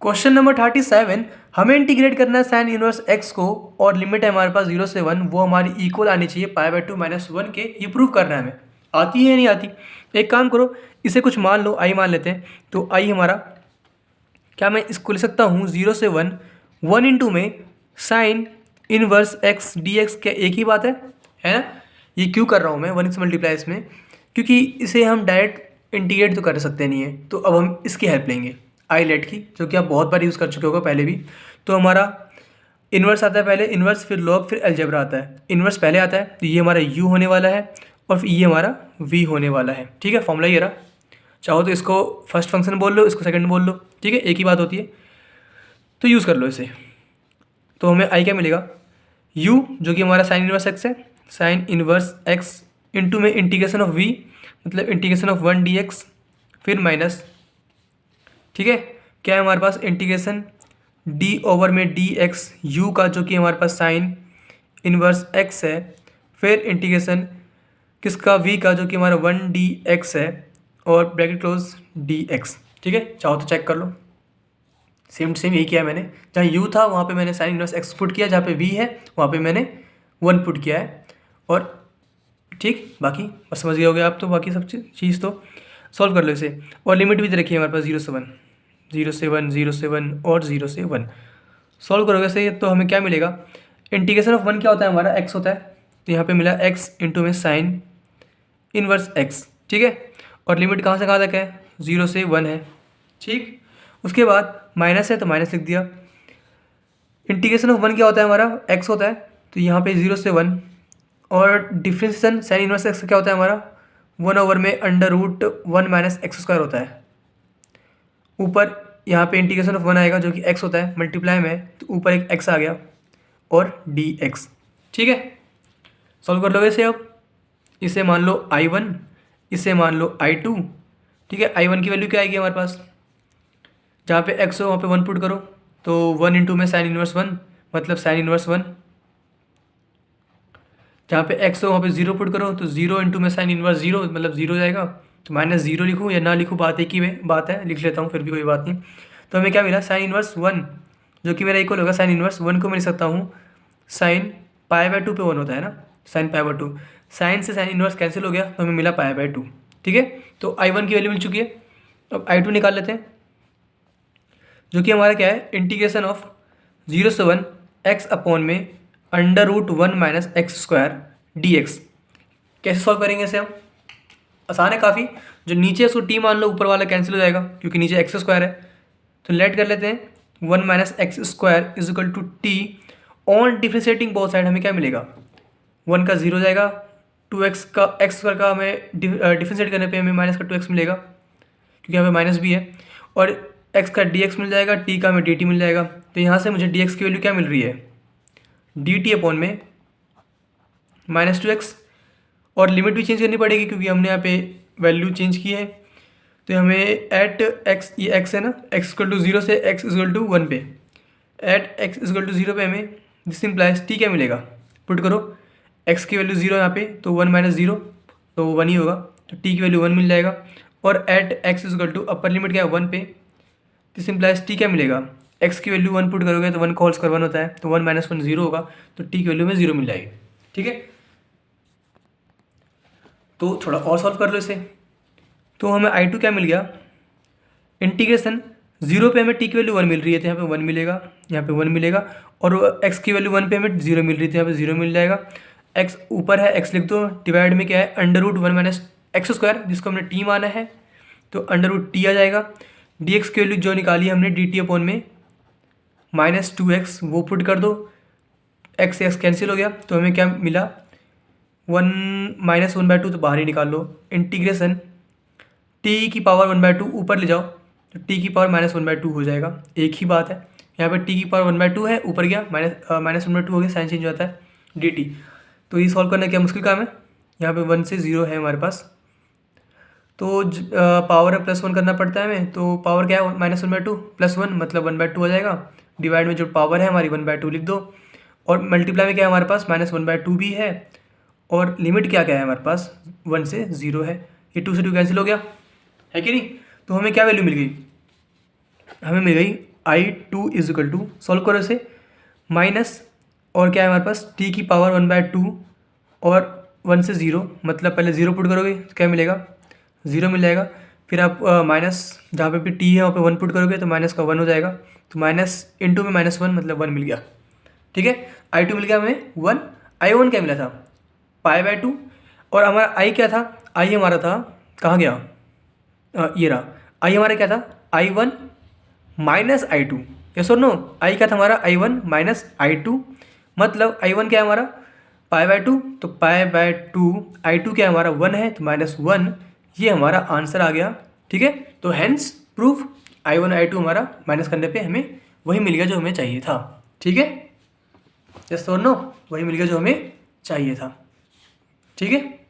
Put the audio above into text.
Question number 37, हमें integrate करना है साइन इनवर्स एक्स को और लिमिट है हमारे पास 0 से 1, वो हमारी इक्वल आनी चाहिए π/2 -1 के। ये प्रूव करना है हमें। आती है या नहीं आती? एक काम करो, इसे कुछ मान लो, आई मान लेते हैं। तो आई हमारा क्या, मैं इसको ले सकता हूँ 0 से 1, 1 इंटू में sine inverse x D x. क्या एक ही बात है ना? ये क्यों कर रहा हूँ मैं 1 से मल्टीप्लाई इसमें? क्योंकि इसे हम डायरेक्ट इंटीग्रेट तो कर सकते नहीं है, तो अब हम इसकी हेल्प लेंगे आई लेट की, जो कि आप बहुत बार यूज़ कर चुके होगा पहले भी। तो हमारा इन्वर्स आता है पहले, इन्वर्स फिर लॉग फिर अलजेब्रा आता है। इन्वर्स पहले आता है तो ये हमारा u होने वाला है और फिर ये हमारा v होने वाला है। ठीक है, फॉर्मूला ये रहा। चाहो तो इसको फर्स्ट फंक्शन बोल लो, इसको सेकंड बोल लो, ठीक है, एक ही बात होती है, तो यूज़ कर लो इसे। तो हमें आई क्या मिलेगा, u जो कि हमारा साइन इनवर्स एक्स है, साइन इनवर्स एक्स इंटू में इंटीग्रेशन ऑफ v, मतलब इंटीग्रेशन ऑफ 1 dx, फिर माइनस, ठीक है, क्या है हमारे पास इंटीग्रेशन d ओवर में dx u का, जो कि हमारे पास साइन इनवर्स x है, फिर इंटीग्रेशन किसका, v का, जो कि हमारा 1 dx है, और ब्रैकेट क्लोज dx। ठीक है, चाहो तो चेक कर लो, सेम सेम यही किया है मैंने। जहाँ u था वहाँ पे मैंने साइन इनवर्स x पुट किया, जहाँ पे v है वहाँ पे मैंने 1 पुट किया है। और ठीक, बाकी बस समझ गए होगे आप तो, बाकी सब चीज़ तो सॉल्व कर लो इसे। और लिमिट भी दे रखी है हमारे पास 0 से 1, 0 से 1, 0 से 1 और 0 से 1। सॉल्व करोगे से तो हमें क्या मिलेगा, इंटीग्रेशन ऑफ 1 क्या होता है हमारा, x होता है, तो यहाँ पे मिला x इंटू में साइन इनवर्स x। ठीक है, और लिमिट कहाँ से कहाँ तक है, 0 से 1 है। ठीक, उसके बाद माइनस है तो माइनस लिख दिया। इंटीग्रेशन ऑफ 1 क्या होता है हमारा, x होता है, तो यहाँ पे 0 से 1, और डिफ्रेंशिएशन साइन इनवर्स x क्या होता है हमारा, 1 ओवर में √1 माइनस एक्स स्क्वायर होता है। ऊपर यहाँ पे इंटीग्रेशन ऑफ 1 आएगा जो कि x होता है, मल्टीप्लाई में तो ऊपर एक x आ गया और dx। ठीक है, सॉल्व कर लोगे इसे। अब इसे मान लो I1, इसे मान लो I2। ठीक है, I1 की वैल्यू क्या आएगी हमारे पास, जहाँ पे x हो वहाँ पे 1 पुट करो, तो 1 इंटू में साइन इनवर्स 1, मतलब साइन इनवर्स 1। जहाँ पे x हो वहाँ पे 0 पुट करो, तो 0 इंटू में साइन इनवर्स 0, मतलब 0 जाएगा। तो -0 लिखूँ या ना लिखूँ, बात एक ही बात है, लिख लेता हूँ फिर भी कोई बात नहीं। तो हमें क्या मिला, साइन इनवर्स 1, जो कि मेरा इक्वल होगा साइन इनवर्स 1 को मैं लिख सकता हूँ साइन π/2 पे 1 होता है ना, साइन π/2। साइन से साइन इनवर्स कैंसिल हो गया तो हमें मिला π/2। ठीक है, तो I1 की वैल्यू मिल चुकी है। अब I2 निकाल लेते हैं, जो कि हमारा क्या है, इंटीग्रेशन ऑफ 0 से 1 x अपॉन में √1 माइनस एक्स स्क्वायर dx। कैसे सॉल्व करेंगे इसे हम, आसान है काफ़ी। जो नीचे उसको t मान लो, ऊपर वाला कैंसिल हो जाएगा क्योंकि नीचे एक्स स्क्वायर है। तो लेट कर लेते हैं 1 minus x square is equal to t on differentiating both side. हमें क्या मिलेगा, 1 का 0 जाएगा, 2x का एक्स स्क्वायर का हमें डिफ्रेंशिएट करने पे हमें माइनस का 2x मिलेगा क्योंकि यहाँ पे माइनस भी है, और x का dx मिल जाएगा, t का हमें dt मिल जाएगा। तो यहाँ से मुझे dx की वैल्यू क्या मिल रही है, dt अपॉन में -2x। और लिमिट भी चेंज करनी पड़ेगी क्योंकि हमने यहाँ पे वैल्यू चेंज की है। तो हमें एट x, ये x है ना, x इक्वल टू 0 से x इक्वल टू 1 पे, एट x इक्वल टू 0 पे हमें दिस इम्प्लाइज t क्या मिलेगा, पुट करो x की वैल्यू 0 यहाँ पे, तो 1 माइनस 0 तो 1 ही होगा, तो t की वैल्यू 1 मिल जाएगा। और at x equal to upper limit क्या है 1 पे, दिस इम्प्लाइज t क्या मिलेगा, x की वैल्यू 1 पुट करोगे तो 1 का होल स्क्वायर 1 होता है, तो 1 माइनस 1 0 होगा, तो t की वैल्यू में 0 मिल जाएगी। ठीक है, तो थोड़ा और सॉल्व कर लो इसे। तो हमें I2 क्या मिल गया, इंटीग्रेशन 0 पे हमें t की वैल्यू 1 मिल रही है तो यहाँ पे 1 मिलेगा, यहाँ पे 1 मिलेगा, और x की वैल्यू 1 पे हमें 0 मिल रही थी, यहाँ पे 0 मिल जाएगा। x ऊपर है, x लिख दो, डिवाइड में क्या है √1 माइनस एक्स स्क्वायर, जिसको हमने t माना है, तो √t आ जाएगा। dx की वैल्यू जो निकाली है हमने dt अपॉन में -2x, वो पुट कर दो, x से x कैंसिल हो गया, तो हमें क्या मिला 1 माइनस 1/2, तो बाहर ही निकाल लो। इंटीग्रेशन t की पावर 1/2 ऊपर ले जाओ तो t की पावर -1/2 हो जाएगा, एक ही बात है। यहाँ पे t की पावर 1/2 है, ऊपर गया -1/2 हो गया, साइन चेंज होता है dt। तो ये सॉल्व करना क्या मुश्किल काम है, यहाँ पे 1 से 0 है हमारे पास, तो पावर है +1 करना पड़ता है हमें। तो पावर क्या है -1/2 +1 मतलब 1/2 हो जाएगा, डिवाइड में जो पावर है हमारी 1/2 लिख दो, और मल्टीप्लाई में क्या है हमारे पास -1/2 भी है, और लिमिट क्या क्या है हमारे पास 1 से 0 है, ये 2 से 2 कैंसिल हो गया है कि नहीं। तो हमें क्या वैल्यू मिल गई, हमें मिल गई I2 is equal to, solve करो इसे, माइनस और क्या है हमारे पास t की पावर 1/2 और 1 से 0, मतलब पहले 0 पुट करोगे तो क्या मिलेगा, 0 मिल जाएगा। फिर आप माइनस जहाँ पे भी t है वहाँ पे 1 पुट करोगे तो माइनस का 1 हो जाएगा, तो माइनस इंटू में -1 मतलब 1 मिल गया। ठीक है, I2 मिल गया हमें 1, I1 क्या मिला था π/2, और हमारा I क्या था, I हमारा था, कहाँ गया, ये रहा, I हमारा क्या था I1 माइनस I2, यस और नो, I क्या था हमारा I1 माइनस I2, मतलब I1 क्या है हमारा π/2, तो π/2 I2 क्या है हमारा 1 है, तो -1, ये हमारा आंसर आ गया। ठीक है, तो हैंस प्रूफ I1 I2 हमारा माइनस करने पे हमें वही मिल गया जो हमें चाहिए था। ठीक है, यस और नो, वही मिल गया जो हमें चाहिए था। ठीक है।